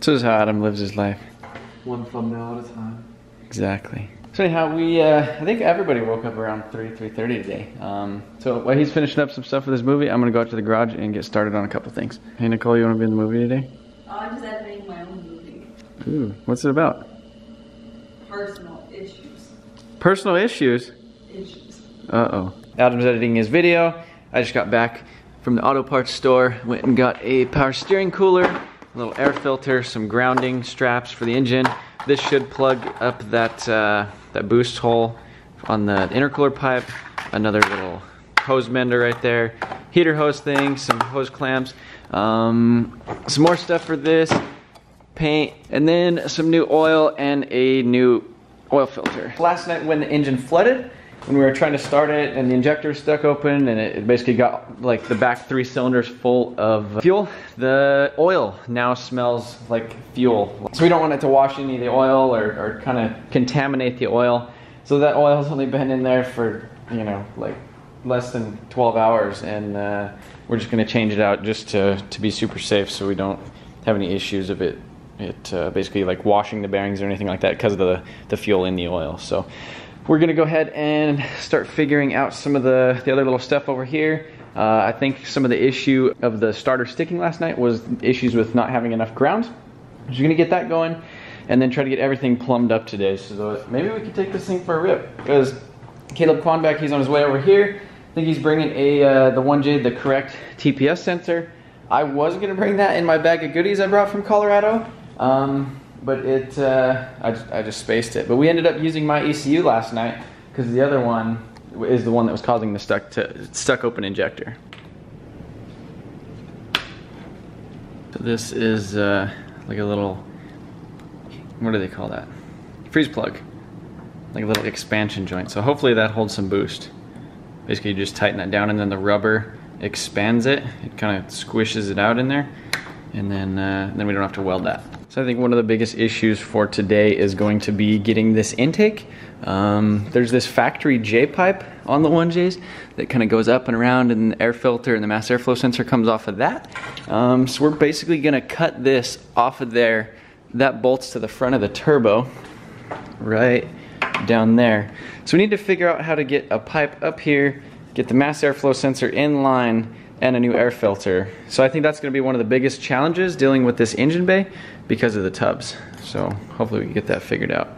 So this is how Adam lives his life. One thumbnail at a time. Exactly. So anyhow, I think everybody woke up around 3:30 today. So while he's finishing up some stuff with his movie, I'm gonna go out to the garage and get started on a couple things. Hey Nicole, you wanna be in the movie today? Oh, I'm just editing my own movie. Ooh, what's it about? Personal issues. Personal issues? Issues. Uh-oh. Adam's editing his video. I just got back from the auto parts store, went and got a power steering cooler, a little air filter, some grounding straps for the engine. This should plug up that boost hole on the intercooler pipe. Another little hose mender right there. Heater hose thing, some hose clamps. Some more stuff for this. Paint, and then some new oil and a new oil filter. Last night when the engine flooded, when we were trying to start it and the injector was stuck open and it basically got like the back 3 cylinders full of fuel, the oil now smells like fuel. So we don't want it to wash any of the oil or kind of contaminate the oil. So that oil's only been in there for, you know, like less than 12 hours, and we're just gonna change it out just to be super safe so we don't have any issues of it basically like washing the bearings or anything like that because of the fuel in the oil. So we're gonna go ahead and start figuring out some of the other little stuff over here. I think some of the issue of the starter sticking last night was issues with not having enough ground. I'm just gonna get that going and then try to get everything plumbed up today so maybe we could take this thing for a rip. Because Caleb Quanbeck, he's on his way over here. I think he's bringing the 1J, the correct TPS sensor. I was gonna bring that in my bag of goodies I brought from Colorado. But I just spaced it. But we ended up using my ECU last night because the other one is the one that was causing the stuck open injector. So this is like a little, what do they call that? Freeze plug, like a little expansion joint. So hopefully that holds some boost. Basically you just tighten that down and then the rubber expands it. It kind of squishes it out in there, and then we don't have to weld that. So I think one of the biggest issues for today is going to be getting this intake. There's this factory J pipe on the 1Js that kind of goes up and around, and the air filter and the mass airflow sensor comes off of that. So we're basically gonna cut this off of there. That bolts to the front of the turbo, right down there. So we need to figure out how to get a pipe up here, get the mass airflow sensor in line, and a new air filter. So I think that's gonna be one of the biggest challenges dealing with this engine bay because of the tubs. So hopefully we can get that figured out.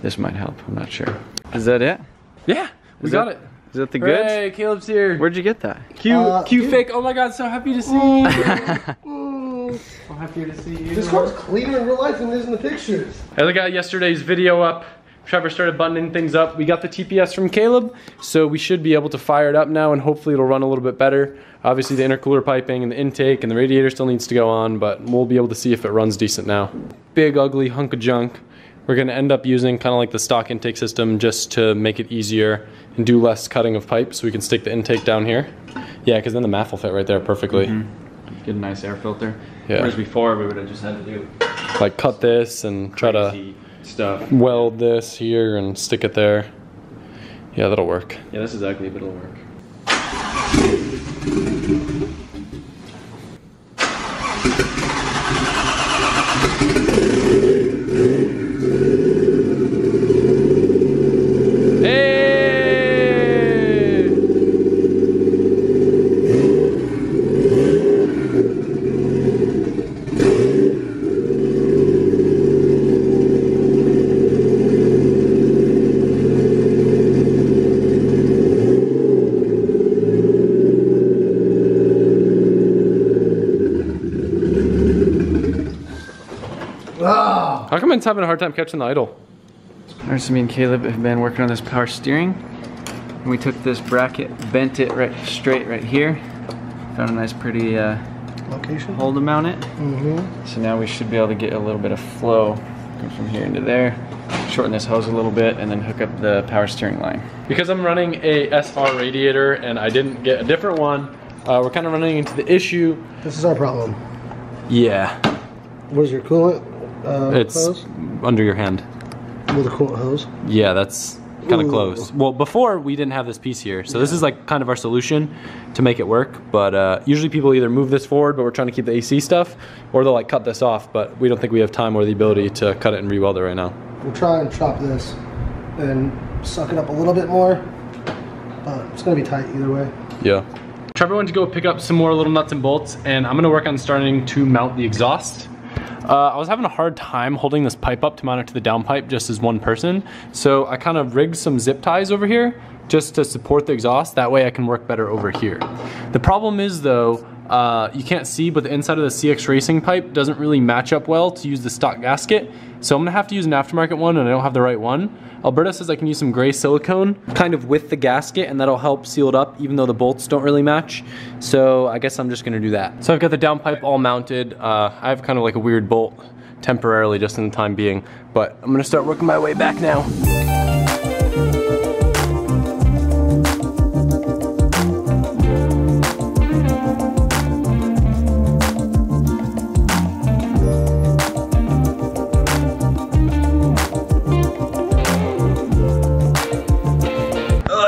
This might help, I'm not sure. Is that it? Yeah, we got it. Is that the goods? Hey, Caleb's here. Where'd you get that? Q fake, oh my god, so happy to see you. So happy to see you. This car's cleaner in real life than it is in the pictures. I got yesterday's video up. Trevor started buttoning things up. We got the TPS from Caleb, so we should be able to fire it up now and hopefully it'll run a little bit better. Obviously the intercooler piping and the intake and the radiator still needs to go on, but we'll be able to see if it runs decent now. Big ugly hunk of junk. We're gonna end up using kind of like the stock intake system just to make it easier and do less cutting of pipe so we can stick the intake down here. Yeah, because then the MAF will fit right there perfectly. Get a nice air filter. Yeah. Whereas before we would have just had to do like cut this and try to stuff. Weld this here and stick it there. Yeah, that'll work. Yeah, this is ugly, but it'll work. How come it's having a hard time catching the idle? Alright, so me and Caleb have been working on this power steering. And we took this bracket, bent it straight right here. Found a nice pretty location hole to mount it. So now we should be able to get a little bit of flow from here into there. Shorten this hose a little bit and then hook up the power steering line. Because I'm running a SR radiator and I didn't get a different one, we're kind of running into the issue. This is our problem. Yeah. Where's your coolant it's hose? under your hand. With a coolant hose? Yeah, that's kind of close. Well, before we didn't have this piece here, so this is like kind of our solution to make it work. But usually people either move this forward, but we're trying to keep the AC stuff, or they'll like cut this off. But we don't think we have time or the ability to cut it and re-weld it right now. We'll try and chop this and suck it up a little bit more, but it's gonna be tight either way. Yeah. Trevor went to go pick up some more little nuts and bolts, and I'm gonna work on starting to mount the exhaust. I was having a hard time holding this pipe up to mount it to the downpipe just as one person. So I kind of rigged some zip ties over here just to support the exhaust. That way I can work better over here. The problem is though, you can't see, but the inside of the CX Racing pipe doesn't really match up well to use the stock gasket. So I'm gonna have to use an aftermarket one, and I don't have the right one. Alberto says I can use some gray silicone kind of with the gasket, and that'll help seal it up even though the bolts don't really match. So I guess I'm just gonna do that. So I've got the downpipe all mounted. I have kind of like a weird bolt temporarily just in the time being, but I'm gonna start working my way back now.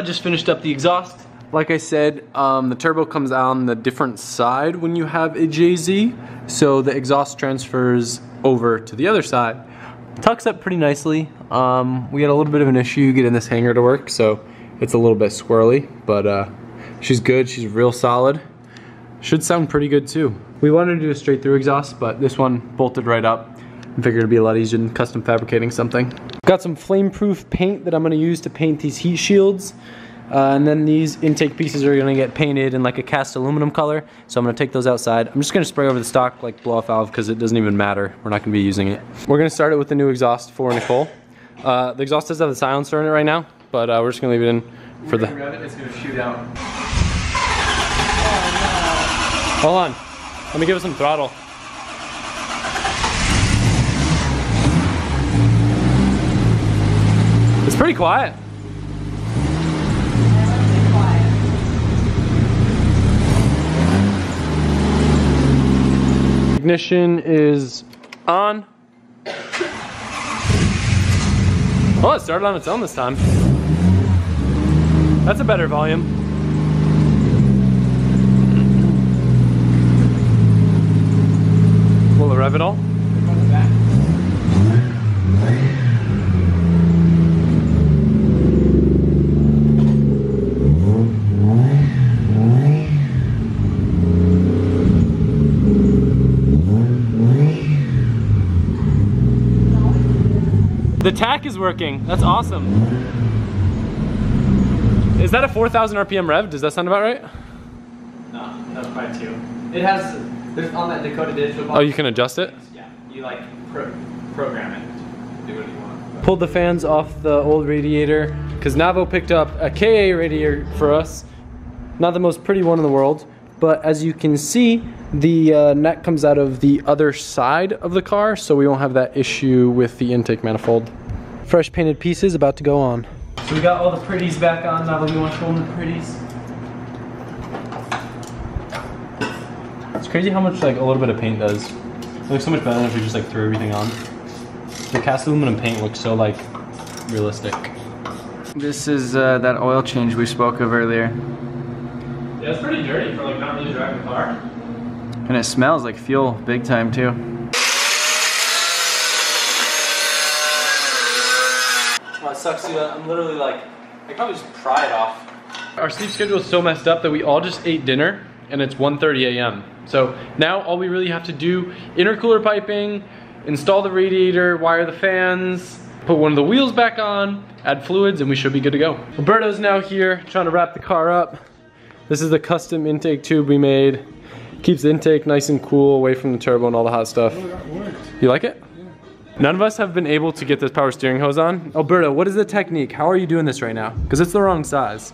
Just finished up the exhaust. Like I said, the turbo comes on the different side when you have a JZ, so the exhaust transfers over to the other side. Tucks up pretty nicely. We had a little bit of an issue getting this hanger to work, so it's a little bit squirrely, but she's good, she's real solid. Should sound pretty good too. We wanted to do a straight through exhaust, but this one bolted right up. I figured it'd be a lot easier than custom fabricating something. Got some flame-proof paint that I'm gonna use to paint these heat shields. And then these intake pieces are gonna get painted in like a cast aluminum color. So I'm gonna take those outside. I'm just gonna spray over the stock like blow-off valve because it doesn't even matter. We're not gonna be using it. We're gonna start it with the new exhaust for Nicole. The exhaust does have the silencer in it right now, but we're just gonna leave it in for the... It's gonna shoot out. Hold on, let me give it some throttle. It's pretty quiet. Ignition is on. Oh, it started on its own this time. That's a better volume. Will it rev it all? The tack is working. That's awesome. Is that a 4,000 RPM rev? Does that sound about right? No, that's probably 2. It has, there's on that Dakota digital box. Oh, you can adjust it? Yeah, you like program it. Do what you want. Pulled the fans off the old radiator because Navo picked up a KA radiator for us. Not the most pretty one in the world, but as you can see, the neck comes out of the other side of the car, so we won't have that issue with the intake manifold. Fresh painted pieces about to go on. So we got all the pretties back on. Now we want to show them the pretties. It's crazy how much like a little bit of paint does. It looks so much better than if we just like threw everything on. The cast aluminum paint looks so like realistic. This is that oil change we spoke of earlier. Yeah, it's pretty dirty for like not really driving the car. And it smells like fuel big time too. Oh, it sucks, dude. I'm literally like, I could probably just pry it off. Our sleep schedule is so messed up that we all just ate dinner and it's 1:30 a.m. So now all we really have to do, intercooler piping, install the radiator, wire the fans, put one of the wheels back on, add fluids, and we should be good to go. Roberto's now here trying to wrap the car up. This is the custom intake tube we made. Keeps the intake nice and cool away from the turbo and all the hot stuff. You like it? Yeah. None of us have been able to get this power steering hose on. Alberto, what is the technique? How are you doing this right now? Because it's the wrong size.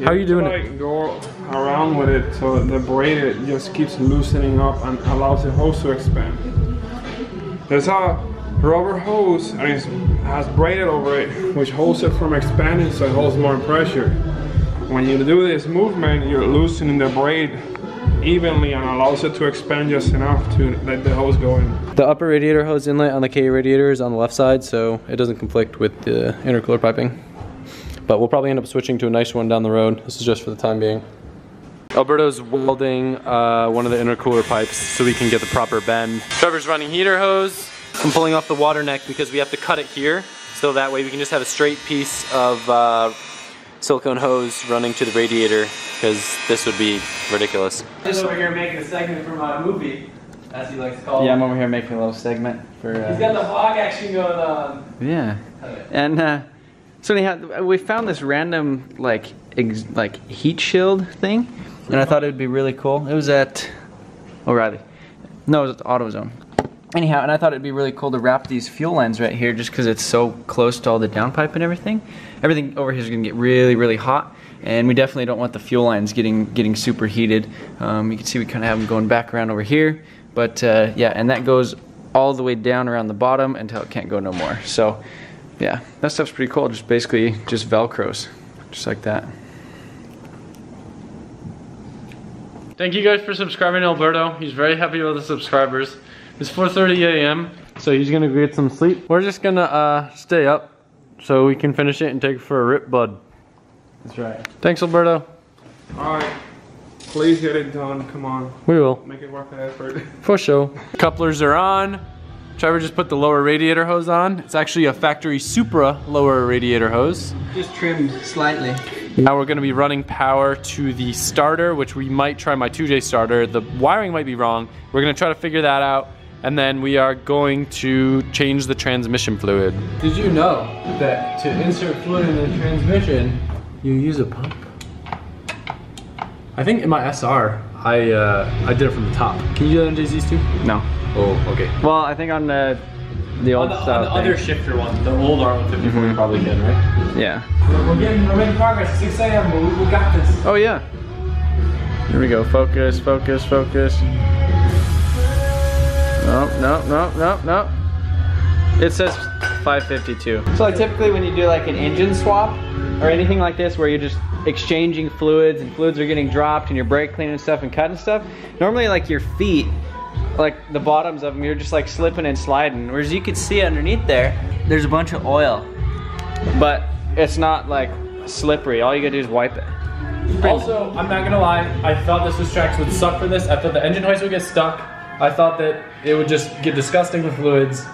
How are you doing it? Like go around with it so the braid it just keeps loosening up and allows the hose to expand. There's a rubber hose and it has braided over it, which holds it from expanding so it holds more pressure. When you do this movement, you're loosening the braid evenly and allows it to expand just enough to let the hose go in. The upper radiator hose inlet on the KA radiator is on the left side, so it doesn't conflict with the intercooler piping. but we'll probably end up switching to a nice one down the road. This is just for the time being. Alberto's welding one of the intercooler pipes so we can get the proper bend. Trevor's running heater hose. I'm pulling off the water neck because we have to cut it here, so that way we can just have a straight piece of silicone hose running to the radiator, because this would be ridiculous. Just over here making a segment from my movie, as he likes to call it. Yeah, I'm over here making a little segment for... He's got the vlog action going on. Yeah. And so anyhow, we found this random like heat shield thing, and I thought it would be really cool. It was at O'Reilly. No, it was at AutoZone. Anyhow, and I thought it'd be really cool to wrap these fuel lines right here just because it's so close to all the downpipe and everything. Everything over here is going to get really, really hot, and we definitely don't want the fuel lines getting super heated. You can see we kind of have them going back around over here, but yeah, and that goes all the way down around the bottom until it can't go no more. So yeah, that stuff's pretty cool. Just basically just Velcros, just like that. Thank you guys for subscribing to Alberto. He's very happy with the subscribers. It's 4:30 a.m. so he's gonna get some sleep. We're just gonna stay up so we can finish it and take it for a rip, bud. That's right. Thanks, Alberto. Alright. Please get it done. Come on. We will. Make it worth the effort. For sure. Couplers are on. Trevor just put the lower radiator hose on. It's actually a factory Supra lower radiator hose. Just trimmed slightly. Now we're gonna be running power to the starter, which we might try my 2J starter. The wiring might be wrong. We're gonna try to figure that out. And then we are going to change the transmission fluid. Did you know that to insert fluid in the transmission, you use a pump? I think in my SR, I did it from the top. Can you do that on JZ's too? No. Oh, okay. Well, I think on the old on style the other shifter one, the old R154, you probably can, right? Yeah. We're making progress. 6 a.m. but we got this. Oh yeah. Here we go. Focus, focus, focus. No, no, no, no, no. It says 552. So like typically when you do like an engine swap or anything like this where you're just exchanging fluids and fluids are getting dropped and you're brake cleaning stuff and cutting stuff, normally like your feet, like the bottoms of them, you're just like slipping and sliding. Whereas you can see underneath there, there's a bunch of oil. But it's not like slippery. All you gotta do is wipe it. Also, I'm not gonna lie, I thought the Swiss tracks would suck for this. I thought the engine hoist would get stuck. I thought that it would just get disgusting with fluids,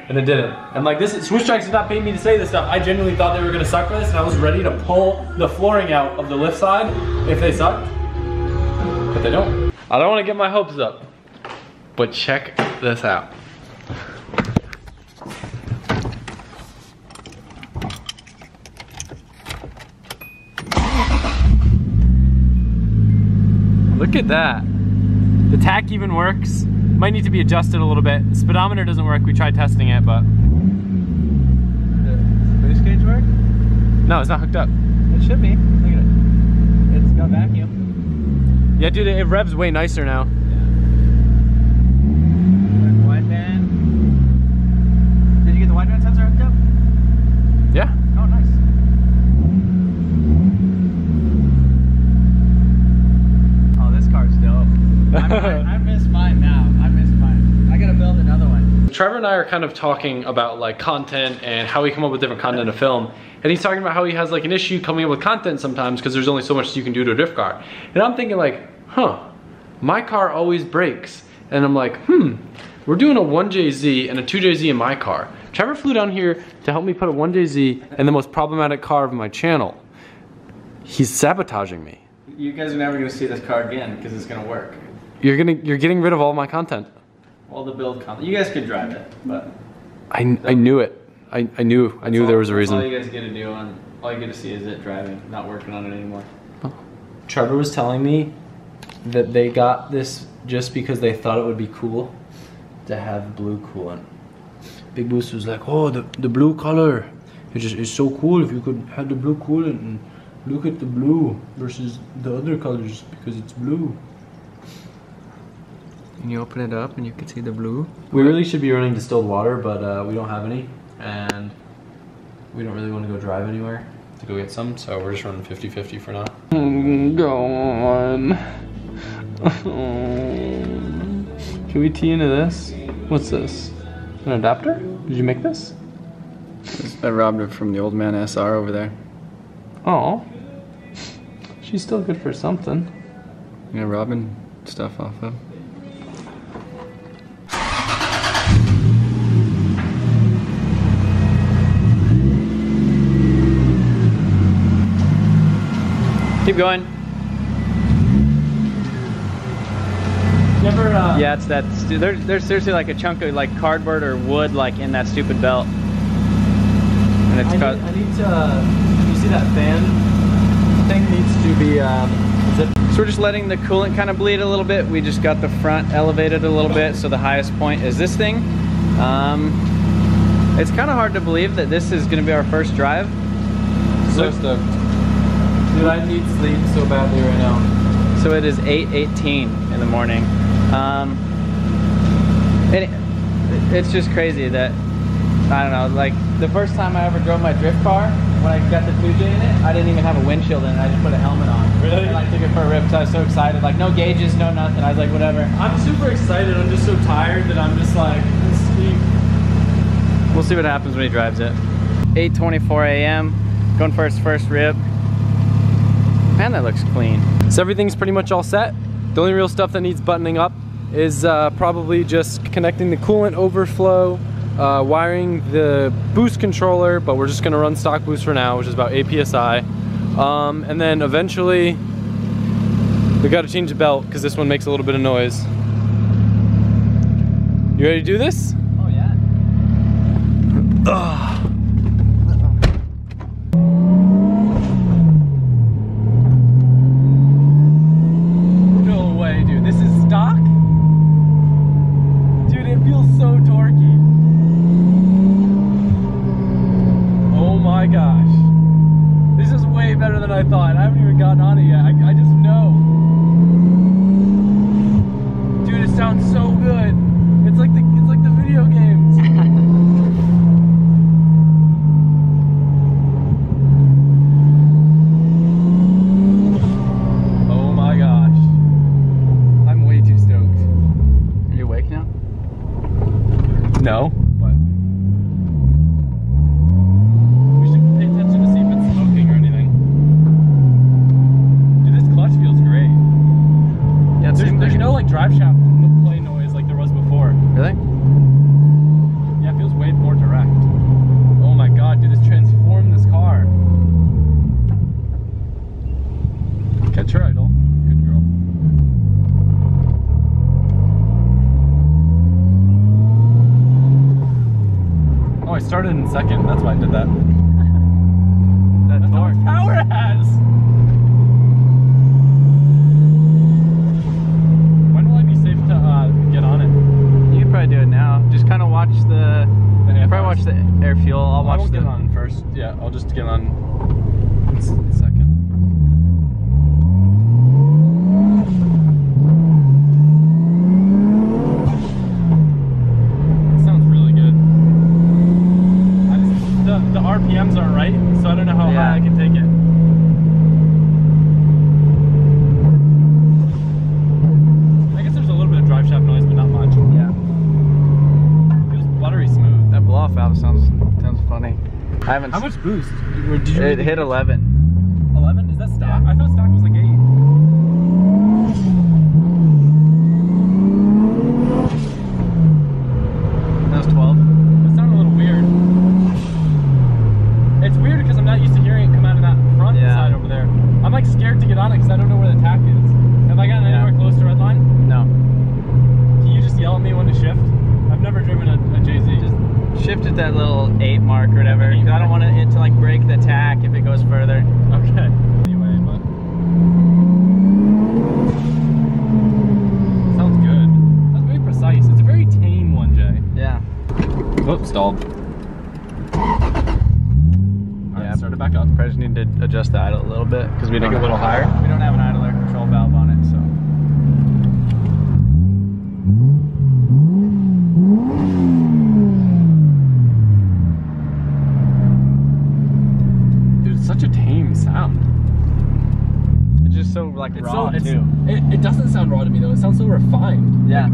and it didn't. And like this, Swiss tracks did not pay me to say this stuff. I genuinely thought they were gonna suck for this, and I was ready to pull the flooring out of the lift side if they sucked. But they don't. I don't wanna get my hopes up, but check this out. Look at that. The tack even works. Might need to be adjusted a little bit. The speedometer doesn't work. We tried testing it, but... The boost gauge work? No, it's not hooked up. It should be. Look at it. It's got vacuum. Yeah, dude, it revs way nicer now. Wideband. Did you get the wideband sensor hooked up? Yeah. Oh, nice. Oh, this car's dope. I miss mine now. I miss mine. I gotta build another one. Trevor and I are kind of talking about like content and how we come up with different content to film. And he's talking about how he has like an issue coming up with content sometimes because there's only so much you can do to a drift car. And I'm thinking like, huh, my car always breaks. And I'm like, we're doing a 1JZ and a 2JZ in my car. Trevor flew down here to help me put a 1JZ in the most problematic car of my channel. He's sabotaging me. You guys are never gonna see this car again because it's gonna work. You're getting rid of all my content. All the build content. You guys could drive it, but I knew it. I knew there was a reason. All you guys get to do all you get to see is it driving, not working on it anymore. Trevor was telling me that they got this just because they thought it would be cool to have blue coolant. Big Boost was like, oh, the blue color. It's so cool if you could have the blue coolant and look at the blue versus the other colors because it's blue. And you open it up and you can see the blue. We really should be running distilled water, but we don't have any. And we don't really want to go drive anywhere to go get some, so we're just running 50-50 for now. Go on. Can we tee into this? What's this? An adapter? Did you make this? I robbed it from the old man SR over there. Oh, she's still good for something. Yeah, robbing stuff off of. Keep going. Never. Yeah, it's that. There's seriously like a chunk of like cardboard or wood like in that stupid belt. And it's got. I need to. You see that fan thing needs to be. So we're just letting the coolant kind of bleed a little bit. We just got the front elevated a little bit, so the highest point is this thing. It's kind of hard to believe that this is going to be our first drive. So stoked. Dude, I need sleep so badly right now. So it is 8:18 in the morning. And it's just crazy that, I don't know, like the first time I ever drove my drift car, when I got the 2J in it, I didn't even have a windshield in it, I just put a helmet on. Really? And I took it for a rip because I was so excited, like no gauges, no nothing, I was like whatever. I'm super excited, I'm just so tired that I'm just like, let's sleep. We'll see what happens when he drives it. 8:24 a.m., going for his first rip. Man, that looks clean. So everything's pretty much all set. The only real stuff that needs buttoning up is probably just connecting the coolant overflow, wiring the boost controller, but we're just gonna run stock boost for now, which is about 8 PSI. And then eventually, we gotta change the belt because this one makes a little bit of noise. You ready to do this? Oh yeah. Ugh. I thought. I haven't even gotten on it yet. I just know. Dude, it sounds so good. It's like the video games. Oh my gosh. I'm way too stoked. Are you awake now? No. What? We should pay attention to see if it's smoking or anything. Feels great. Yeah, there's no like drive shaft play noise like there was before. Really? Yeah, it feels way more direct. Oh my god, dude, this transformed this car. Catch her idle. Good girl. Oh, I started in second. That's why I did that. That's how much power it has. Get on it. You can probably do it now. Just kind of watch the probably watch the air fuel. I'll watch get on first. Yeah, I'll just get on in a second. It sounds really good. The RPMs aren't right, so I don't know how high I can take it. Drive shaft noise, but not much. Yeah. Feels buttery smooth. That blow-off valve sounds funny. I haven't. How much boost? Did you it hit 11. 11? Is that stock? I thought stock was like 8. That was 12. That sounded a little weird. It's weird because I'm not used to hearing it come out of that front side over there. I'm like scared to get on it because I don't know where the tack is. Have I gotten anywhere close to red line? No. Yell at me when to shift. I've never driven a JZ. Just shift at that little 8 mark or whatever. Cause I don't want it to like break the tack if it goes further. Okay. Anyway, but sounds good. That's very precise. It's a very tame one, Jay. Yeah. Oh, stalled. Alright, start it back up. Probably just need to adjust the idle a little bit because we Make don't it a little higher. We don't have an idle air control valve on it, so. Such a tame sound. It's just so like raw too. It doesn't sound raw to me though. It sounds so refined. Yeah.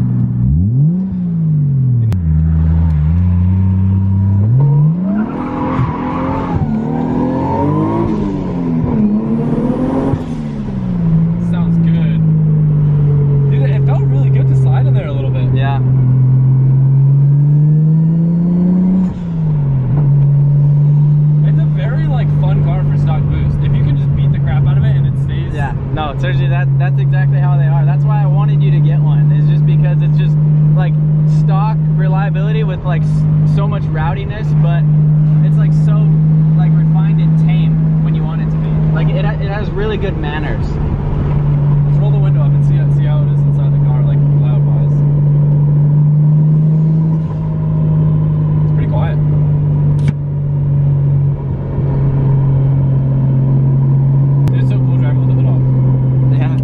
with like so much rowdiness, but it's like so like refined and tame when you want it to be. Like it has really good manners. Let's roll the window up and see how it is inside the car, like loud wise. It's pretty quiet. It's so cool driving with the hood off. Yeah.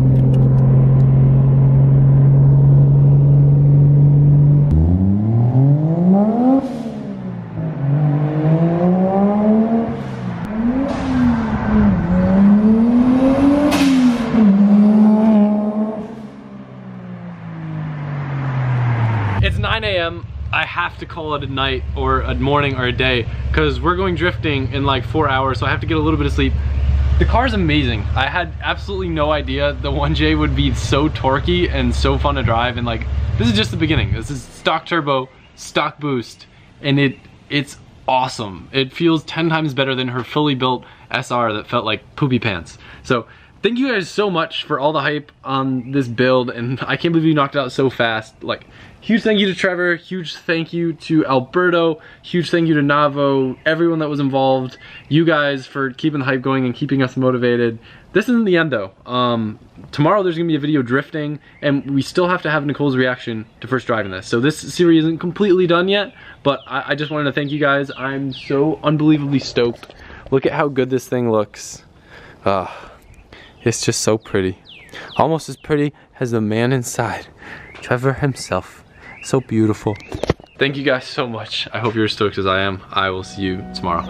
It's 9 a.m. I have to call it a night or a morning or a day because we're going drifting in like 4 hours, so I have to get a little bit of sleep. The car's amazing. I had absolutely no idea the 1J would be so torquey and so fun to drive, and like this is just the beginning. This is stock turbo, stock boost, and it's awesome. It feels 10 times better than her fully built SR that felt like poopy pants. So thank you guys so much for all the hype on this build, and I can't believe you knocked it out so fast. Like, huge thank you to Trevor, huge thank you to Alberto, huge thank you to Navo, everyone that was involved, you guys for keeping the hype going and keeping us motivated. This isn't the end though. Tomorrow there's gonna be a video drifting, and we still have to have Nicole's reaction to first driving this. So this series isn't completely done yet, but I just wanted to thank you guys. I'm so unbelievably stoked. Look at how good this thing looks. It's just so pretty. Almost as pretty as the man inside, Trevor himself. So beautiful. Thank you guys so much. I hope you're as stoked as I am. I will see you tomorrow.